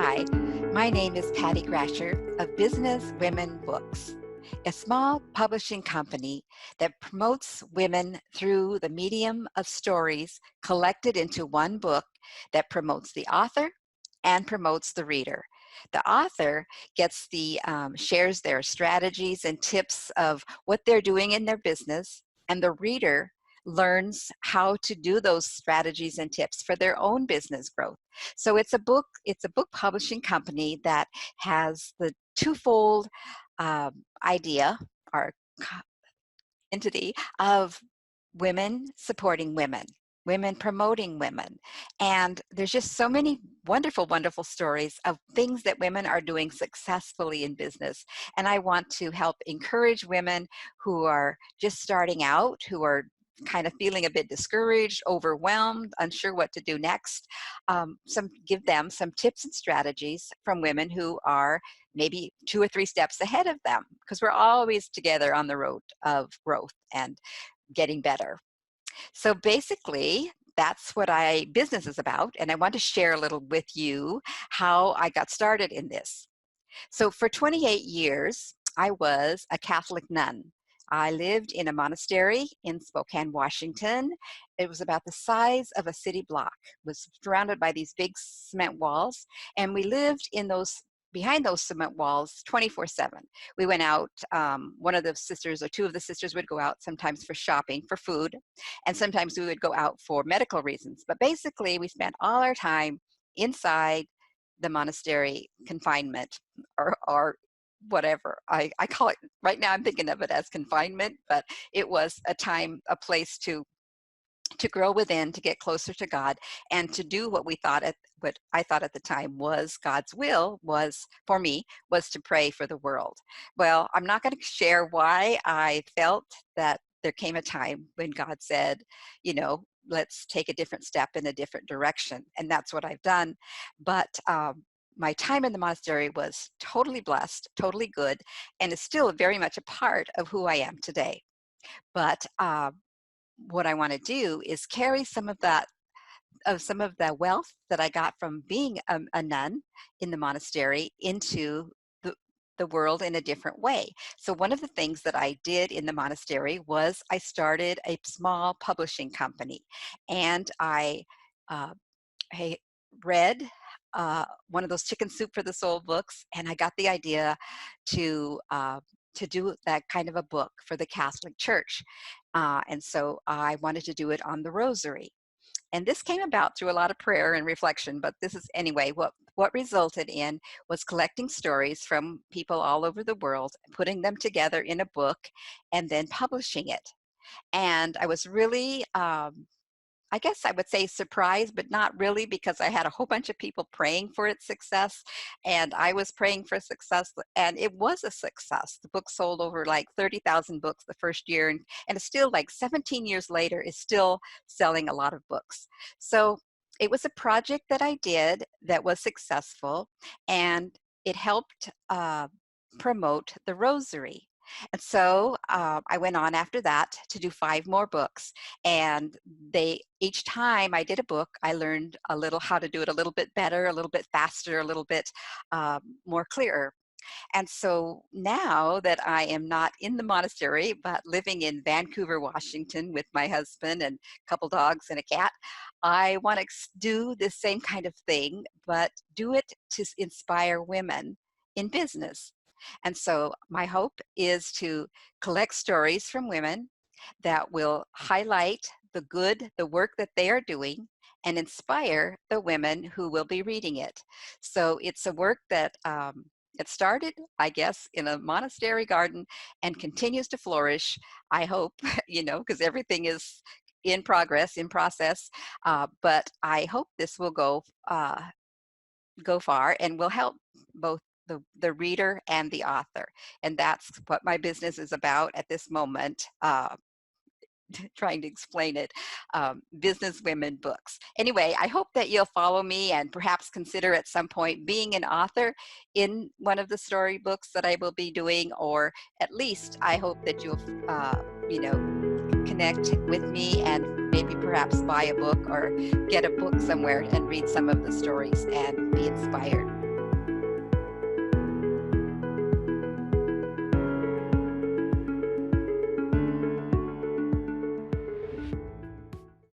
Hi, my name is Patty Grasher of Business Women Books, a small publishing company that promotes women through the medium of stories collected into one book that promotes the author and promotes the reader. The author gets shares their strategies and tips of what they're doing in their business, and the reader learns how to do those strategies and tips for their own business growth. So it's a book publishing company that has the twofold idea or entity of women supporting women, women promoting women. And there's just so many wonderful, wonderful stories of things that women are doing successfully in business. And I want to help encourage women who are just starting out, who are kind of feeling a bit discouraged, overwhelmed, unsure what to do next. Give them some tips and strategies from women who are maybe 2 or 3 steps ahead of them, because we're always together on the road of growth and getting better. So basically, that's what business is about, and I want to share a little with you how I got started in this. So for 28 years, I was a Catholic nun. I lived in a monastery in Spokane, Washington. It was about the size of a city block. It was surrounded by these big cement walls, and we lived in those behind those cement walls 24/7. We went out, one of the sisters or two of the sisters would go out sometimes for shopping, for food, and sometimes we would go out for medical reasons. But basically, we spent all our time inside the monastery confinement, or whatever. I call it, right now I'm thinking of it as confinement, but it was a time, a place to grow within, to get closer to God, and to do what I thought at the time was God's will, was for me, was to pray for the world. Well, I'm not going to share why I felt that there came a time when God said, let's take a different step in a different direction. And that's what I've done. But my time in the monastery was totally blessed, totally good, and is still very much a part of who I am today. But what I want to do is carry some of the wealth that I got from being a nun in the monastery into the world in a different way. So one of the things that I did in the monastery was I started a small publishing company, and uh, I read one of those Chicken Soup for the Soul books, and I got the idea to uh, to do that kind of a book for the Catholic Church. And so I wanted to do it on the Rosary. And this came about through a lot of prayer and reflection, but this is anyway, what resulted in was collecting stories from people all over the world, putting them together in a book, and then publishing it. And I was really I guess I would say surprised, but not really, because I had a whole bunch of people praying for its success, and I was praying for success, and it was a success. The book sold over like 30,000 books the first year, and it's still, like 17 years later, is still selling a lot of books. So it was a project that I did that was successful, and it helped promote the Rosary. And so I went on after that to do 5 more books. And each time I did a book, I learned a little how to do it a little bit better, a little bit faster, a little bit more clearer. And so now that I am not in the monastery, but living in Vancouver, Washington with my husband and a couple dogs and a cat, I want to do the same kind of thing, but do it to inspire women in business. And so my hope is to collect stories from women that will highlight the work that they are doing, and inspire the women who will be reading it. So it's a work that it started, I guess, in a monastery garden and continues to flourish, I hope, because everything is in progress, in process. But I hope this will go far and will help both the reader and the author. And that's what my business is about at this moment. Trying to explain it, Business Women Books. Anyway, I hope that you'll follow me and perhaps consider at some point being an author in one of the storybooks that I will be doing, or at least I hope that you'll, you know, connect with me and maybe perhaps buy a book or get a book somewhere and read some of the stories and be inspired.